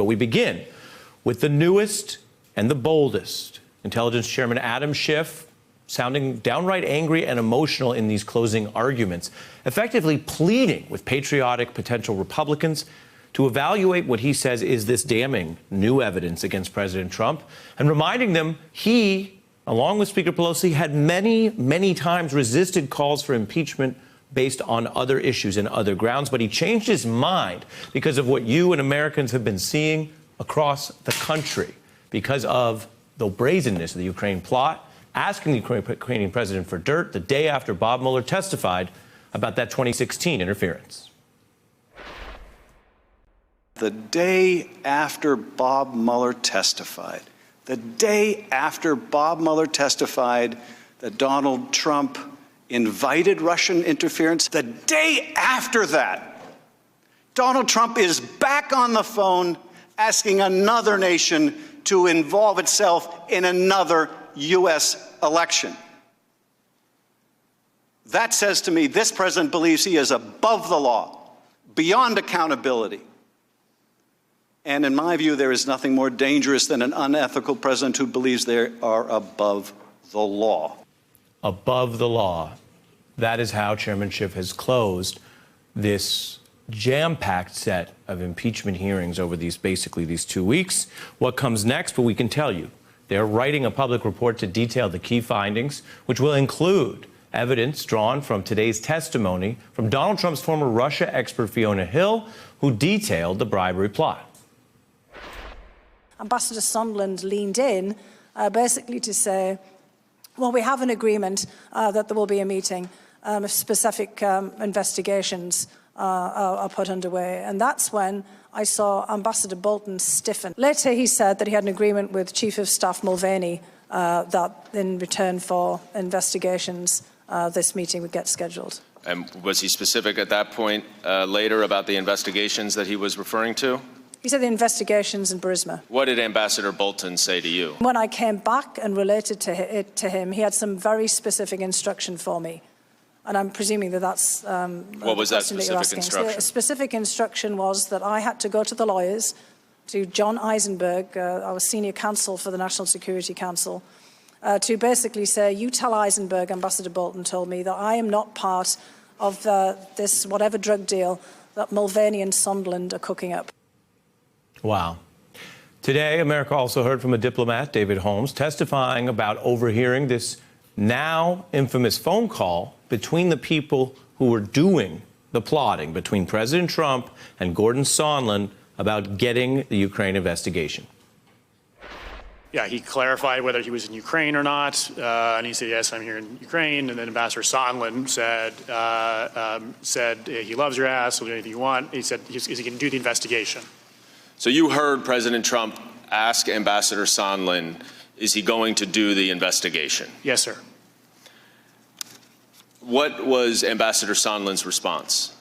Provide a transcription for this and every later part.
We begin with the newest and the boldest. Intelligence Chairman Adam Schiff sounding downright angry and emotional in these closing arguments, effectively pleading with patriotic potential Republicans to evaluate what he says is this damning new evidence against President Trump, and reminding them he, along with Speaker Pelosi, had many times resisted calls for impeachment based on other issues and other grounds. But he changed his mind because of what you and Americans have been seeing across the country, because of the brazenness of the Ukraine plot, asking the Ukrainian president for dirt the day after Bob Mueller testified about that 2016 interference. The day after Bob Mueller testified, that Donald Trump invited Russian interference, the day after that, Donald Trump is back on the phone asking another nation to involve itself in another U.S. election. That says to me this president believes he is above the law, beyond accountability. And in my view, there is nothing more dangerous than an unethical president who believes they are above the law. Above the law. That is how Chairman Schiff has closed this jam-packed set of impeachment hearings over these 2 weeks. What comes next? Well, we can tell you. They're writing a public report to detail the key findings, which will include evidence drawn from today's testimony from Donald Trump's former Russia expert Fiona Hill, who detailed the bribery plot. Ambassador Sondland leaned in basically to say, well, we have an agreement that there will be a meeting if specific investigations are put underway. And that's when I saw Ambassador Bolton stiffen. Later, he said that he had an agreement with Chief of Staff Mulvaney that in return for investigations, this meeting would get scheduled. And was he specific at that point later about the investigations that he was referring to? He said the investigations in Burisma. What did Ambassador Bolton say to you? When I came back and related it to him, he had some very specific instruction for me. And I'm presuming that that's what was that specific instruction? The specific instruction was that I had to go to the lawyers, to John Eisenberg, our senior counsel for the National Security Council, to basically say, you tell Eisenberg, Ambassador Bolton told me, that I am not part of this whatever drug deal that Mulvaney and Sondland are cooking up. Wow. Today, America also heard from a diplomat, David Holmes, testifying about overhearing this now infamous phone call between the people who were doing the plotting between President Trump and Gordon Sondland about getting the Ukraine investigation. Yeah, he clarified whether he was in Ukraine or not, and he said, yes, I'm here in Ukraine. And then Ambassador Sondland said he loves your ass, he'll do anything you want. He said, is he going to do the investigation? So you heard President Trump ask Ambassador Sondland, is he going to do the investigation? Yes, sir. What was Ambassador Sondland's response?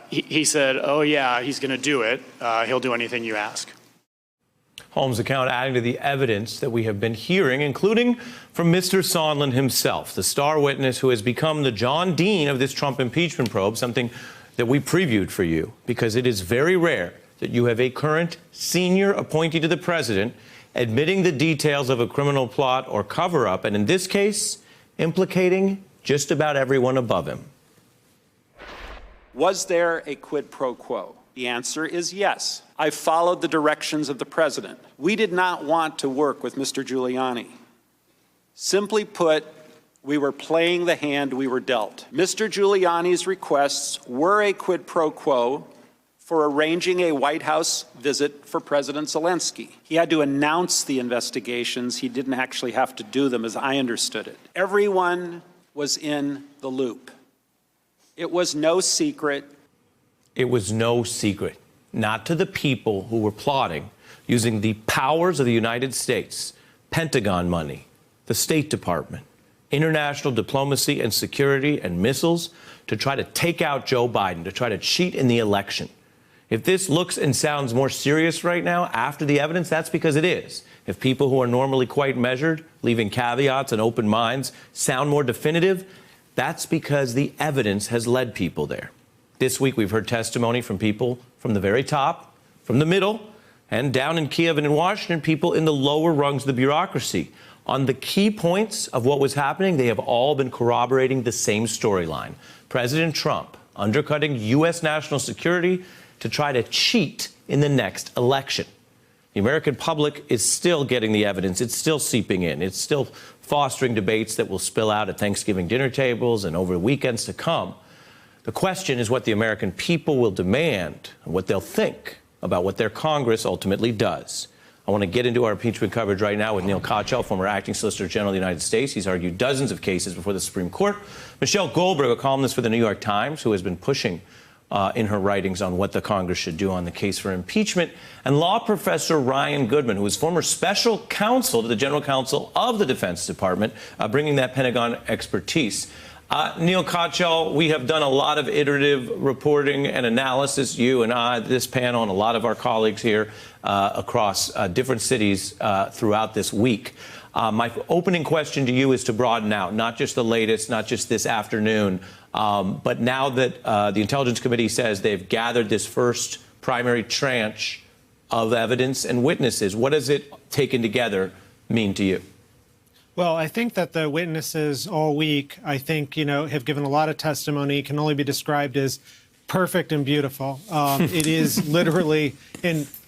He said, oh, yeah, he's going to do it. He'll do anything you ask. Holmes' account adding to the evidence that we have been hearing, including from Mr. Sondland himself, the star witness who has become the John Dean of this Trump impeachment probe, something that we previewed for you, because it is very rare that you have a current senior appointee to the president admitting the details of a criminal plot or cover-up, and in this case, implicating just about everyone above him. Was there a quid pro quo? The answer is yes. I followed the directions of the president. We did not want to work with Mr. Giuliani. Simply put, we were playing the hand we were dealt. Mr. Giuliani's requests were a quid pro quo for arranging a White House visit for President Zelensky. He had to announce the investigations. He didn't actually have to do them, as I understood it. Everyone was in the loop. It was no secret. It was no secret, not to the people who were plotting using the powers of the United States, Pentagon money, the State Department, international diplomacy and security and missiles to try to take out Joe Biden, to try to cheat in the election. If this looks and sounds more serious right now after the evidence, that's because it is. If people who are normally quite measured, leaving caveats and open minds, sound more definitive, that's because the evidence has led people there. This week, we've heard testimony from people from the very top, from the middle, and down in Kiev and in Washington, people in the lower rungs of the bureaucracy. On the key points of what was happening, they have all been corroborating the same storyline. President Trump undercutting U.S. national security to try to cheat in the next election. The American public is still getting the evidence. It's still seeping in. It's still fostering debates that will spill out at Thanksgiving dinner tables and over weekends to come. The question is what the American people will demand and what they'll think about what their Congress ultimately does. I want to get into our impeachment coverage right now with Neal Katyal, former acting Solicitor General of the United States. He's argued dozens of cases before the Supreme Court. Michelle Goldberg, a columnist for the New York Times, who has been pushing in her writings on what the Congress should do on the case for impeachment. And law professor Ryan Goodman, who is former special counsel to the general counsel of the Defense Department, bringing that Pentagon expertise. Neal Katyal, we have done a lot of iterative reporting and analysis, you and I, this panel, and a lot of our colleagues here across different cities throughout this week. My opening question to you is to broaden out, not just the latest, not just this afternoon, but now that the Intelligence Committee says they've gathered this first primary tranche of evidence and witnesses, what does it taken together mean to you? Well, I think that the witnesses all week, I think, have given a lot of testimony, can only be described as perfect and beautiful. It is literally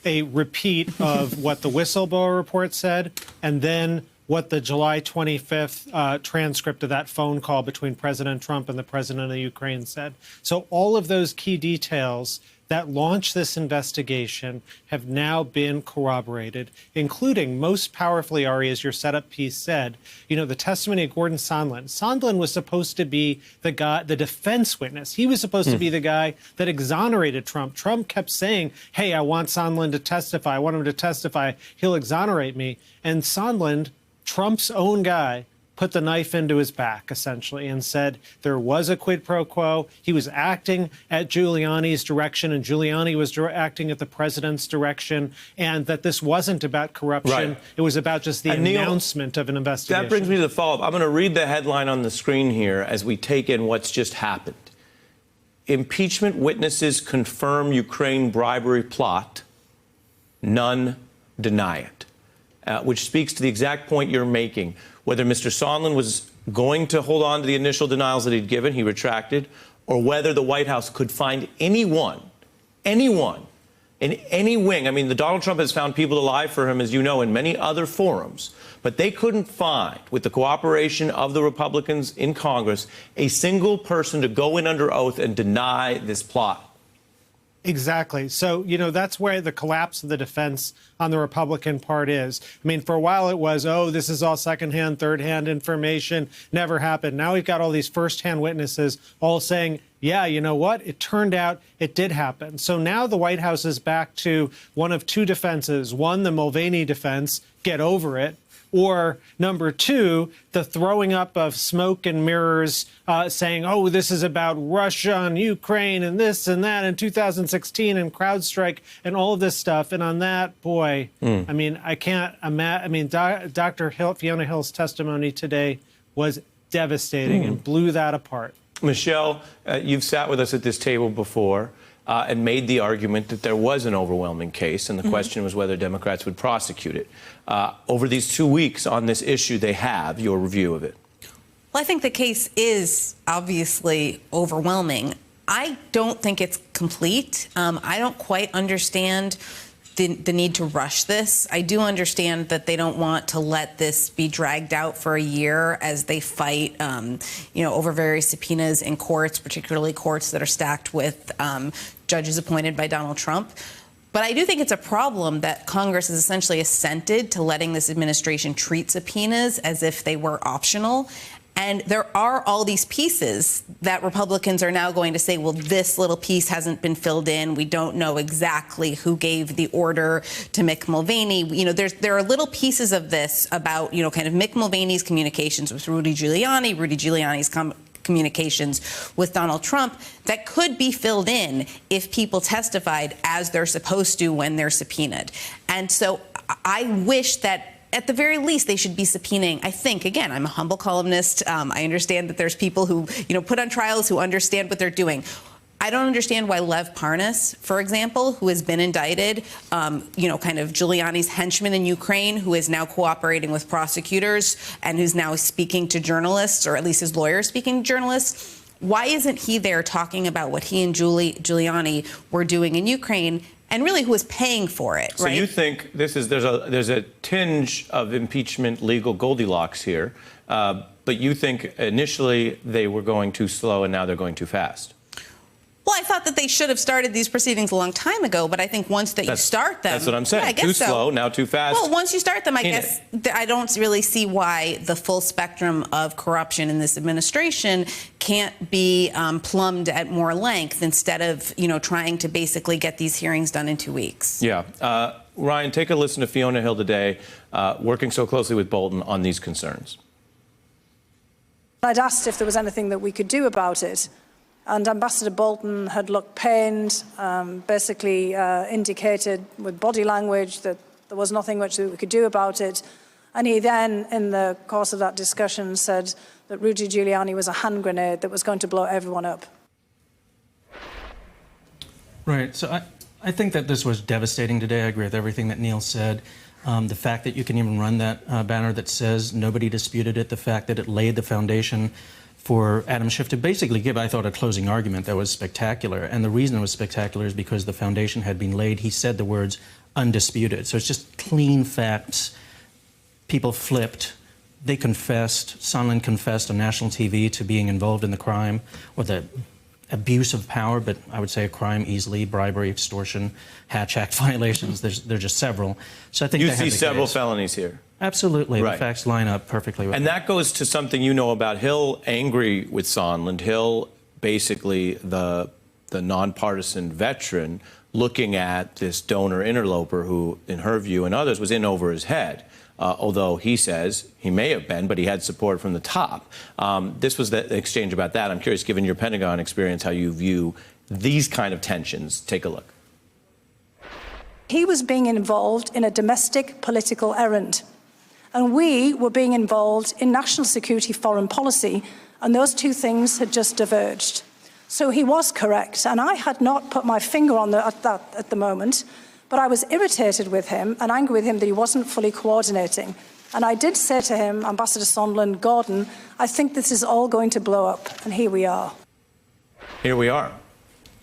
a repeat of what the whistleblower report said, and then what the July 25th transcript of that phone call between President Trump and the president of Ukraine said. So all of those key details that launched this investigation have now been corroborated, including most powerfully, Ari, as your setup piece said, the testimony of Gordon Sondland. Sondland was supposed to be the guy, the defense witness. He was supposed to be the guy that exonerated Trump. Trump kept saying, hey, I want Sondland to testify. I want him to testify. He'll exonerate me. And Sondland, Trump's own guy, put the knife into his back, essentially, and said there was a quid pro quo. He was acting at Giuliani's direction, and Giuliani was acting at the president's direction, and that this wasn't about corruption. Right. It was about just the announcement of an investigation. That brings me to the follow-up. I'm going to read the headline on the screen here as we take in what's just happened. Impeachment witnesses confirm Ukraine bribery plot. None deny it. Which speaks to the exact point you're making. Whether Mr. Sondland was going to hold on to the initial denials that he'd given, he retracted, or whether the White House could find anyone in any wing. I mean, the Donald Trump has found people to lie for him, as you know, in many other forums, but they couldn't find, with the cooperation of the Republicans in Congress, a single person to go in under oath and deny this plot. Exactly. So, that's where the collapse of the defense on the Republican part is. I mean, for a while it was, oh, this is all secondhand, third-hand information, never happened. Now we've got all these first-hand witnesses all saying, yeah, you know what? It turned out it did happen. So now the White House is back to one of two defenses. One, the Mulvaney defense, get over it. Or number two, the throwing up of smoke and mirrors saying, oh, this is about Russia and Ukraine and this and that in 2016 and CrowdStrike and all of this stuff. And on that, boy, I mean, I can't imagine. I mean, Dr. Fiona Hill's testimony today was devastating and blew that apart. Michelle, you've sat with us at this table before and made the argument that there was an overwhelming case, and the question was whether Democrats would prosecute it. Over these 2 weeks on this issue, they have your review of it. Well, I think the case is obviously overwhelming. I don't think it's complete. I don't quite understand the need to rush this. I do understand that they don't want to let this be dragged out for a year as they fight, over various subpoenas in courts, particularly courts that are stacked with judges appointed by Donald Trump. But I do think it's a problem that Congress has essentially assented to letting this administration treat subpoenas as if they were optional. And there are all these pieces that Republicans are now going to say, well, this little piece hasn't been filled in. We don't know exactly who gave the order to Mick Mulvaney. There are little pieces of this about, kind of Mick Mulvaney's communications with Rudy Giuliani's communications with Donald Trump that could be filled in if people testified as they're supposed to when they're subpoenaed. And so I wish that at the very least, they should be subpoenaing. I think, again, I'm a humble columnist. I understand that there's people who, put on trials who understand what they're doing. I don't understand why Lev Parnas, for example, who has been indicted, you know, kind of Giuliani's henchman in Ukraine, who is now cooperating with prosecutors and who's now speaking to journalists, or at least his lawyer speaking to journalists, why isn't he there talking about what he and Giuliani were doing in Ukraine, and really who is paying for it, so right? You think there's a tinge of impeachment legal Goldilocks here, but you think initially they were going too slow and now they're going too fast? Well, I thought that they should have started these proceedings a long time ago, but I think once that you start them... That's what I'm saying. Yeah, I guess too so. slow, now too fast. Well, once you start them, I guess I don't really see why the full spectrum of corruption in this administration can't be plumbed at more length instead of, you know, trying to basically get these hearings done in 2 weeks. Yeah. Ryan, take a listen to Fiona Hill today, working so closely with Bolton on these concerns. I'd asked if there was anything that we could do about it. And Ambassador Bolton had looked pained, basically indicated with body language that there was nothing much that we could do about it. And he then, in the course of that discussion, said that Rudy Giuliani was a hand grenade that was going to blow everyone up. Right. So I think that this was devastating today. I agree with everything that Neal said. The fact that you can even run that banner that says nobody disputed it, the fact that it laid the foundation for Adam Schiff to basically give, I thought, a closing argument that was spectacular. And the reason it was spectacular is because the foundation had been laid. He said the words undisputed. So it's just clean facts. People flipped. They confessed. Sondland confessed on national TV to being involved in the crime or the abuse of power, but I would say a crime easily, bribery, extortion, Hatch Act violations. There's just several. So I think you see several felonies here. Absolutely. Right. The facts line up perfectly with And that goes to something you know about Hill, angry with Sondland. Hill, basically the nonpartisan veteran, looking at this donor interloper who, in her view and others, was in over his head. Although he says he may have been, but he had support from the top. This was the exchange about that. I'm curious, given your Pentagon experience, how you view these kind of tensions. Take a look. He was being involved in a domestic political errand. And we were being involved in national security foreign policy, and those two things had just diverged. So he was correct, and I had not put my finger on that at the moment, but I was irritated with him and angry with him that he wasn't fully coordinating. And I did say to him, Ambassador Sondland, Gordon, I think this is all going to blow up, and here we are. Here we are.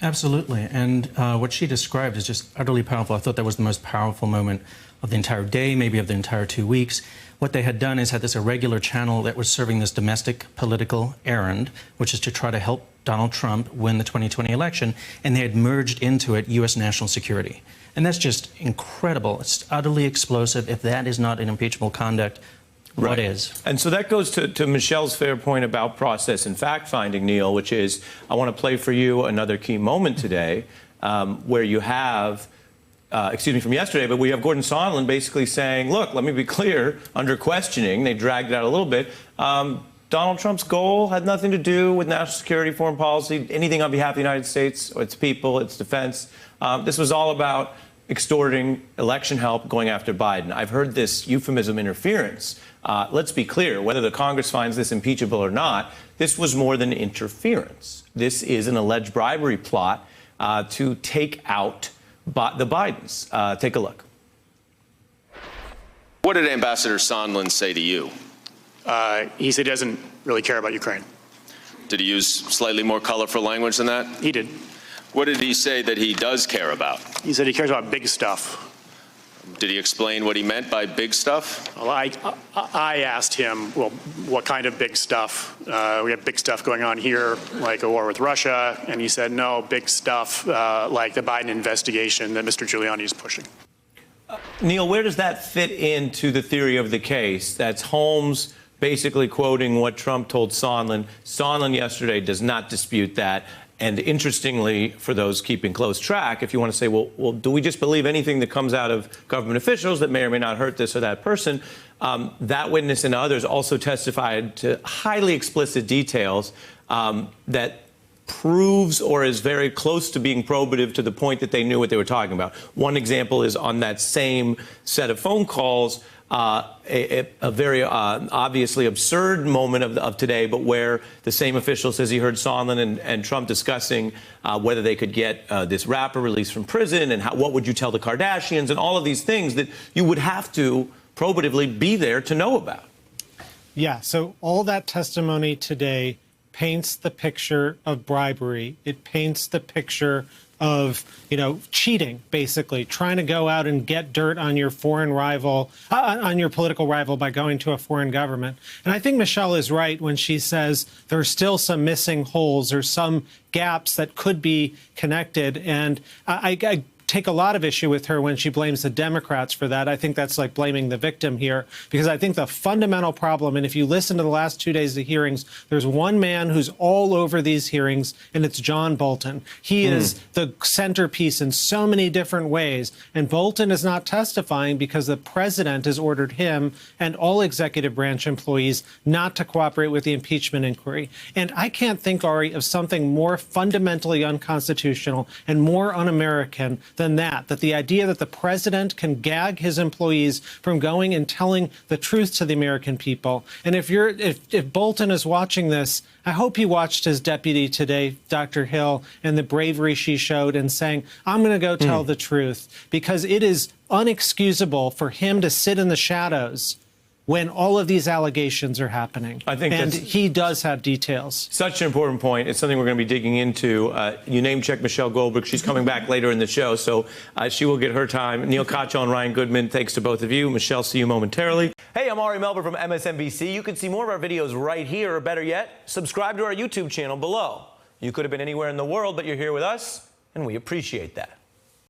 Absolutely. And what she described is just utterly powerful. I thought that was the most powerful moment of the entire day, maybe of the entire 2 weeks. What they had done is had this irregular channel that was serving this domestic political errand, which is to try to help Donald Trump win the 2020 election, and they had merged into it U.S. national security. And that's just incredible. It's utterly explosive. If that is not an impeachable conduct, what is? And so that goes to Michelle's fair point about process and fact-finding, Neal, which is, I want to play for you another key moment today where you have, excuse me, from yesterday, but we have Gordon Sondland basically saying, look, let me be clear, under questioning, they dragged it out a little bit, Donald Trump's goal had nothing to do with national security, foreign policy, anything on behalf of the United States, or its people, its defense. This was all about extorting election help going after Biden. I've heard this euphemism interference. Let's be clear, whether the Congress finds this impeachable or not, this was more than interference. This is an alleged bribery plot to take out the Bidens. Take a look. What did Ambassador Sondland say to you? He said he doesn't really care about Ukraine. Did he use slightly more colorful language than that? He did. What did he say that he does care about? He said he cares about big stuff. Did he explain what he meant by big stuff? Well, I asked him, well, what kind of big stuff? We have big stuff going on here, like a war with Russia, and he said, no, big stuff like the Biden investigation that Mr. Giuliani is pushing. Neal, where does that fit into the theory of the case? That's Holmes basically quoting what Trump told Sondland. Sondland yesterday does not dispute that. And interestingly, for those keeping close track, if you want to say, well, do we just believe anything that comes out of government officials that may or may not hurt this or that person? That witness and others also testified to highly explicit details that proves or is very close to being probative to the point that they knew what they were talking about. One example is on that same set of phone calls, a very obviously absurd moment of today, but where the same official says he heard Sondland and Trump discussing whether they could get this rapper released from prison and what would you tell the Kardashians and all of these things that you would have to probatively be there to know about. Yeah, so all that testimony today paints the picture of bribery. It paints the picture of, cheating, basically, trying to go out and get dirt on your foreign rival, on your political rival by going to a foreign government. And I think Michelle is right when she says there are still some missing holes or some gaps that could be connected. And I take a lot of issue with her when she blames the Democrats for that. I think that's like blaming the victim here, because I think the fundamental problem, and if you listen to the last 2 days of hearings, there's one man who's all over these hearings, and it's John Bolton. He is the centerpiece in so many different ways, and Bolton is not testifying because the president has ordered him and all executive branch employees not to cooperate with the impeachment inquiry. And I can't think, Ari, of something more fundamentally unconstitutional and more un-American than that the idea that the president can gag his employees from going and telling the truth to the American people. And if Bolton is watching this, I hope he watched his deputy today, Dr. Hill, and the bravery she showed in saying, I'm going to go tell the truth, because it is unexcusable for him to sit in the shadows when all of these allegations are happening. I think he does have details. Such an important point. It's something we're going to be digging into. You name-check Michelle Goldberg. She's coming back later in the show, so she will get her time. Neal Katyal and Ryan Goodman, thanks to both of you. Michelle, see you momentarily. Hey, I'm Ari Melber from MSNBC. You can see more of our videos right here, or better yet, subscribe to our YouTube channel below. You could have been anywhere in the world, but you're here with us, and we appreciate that.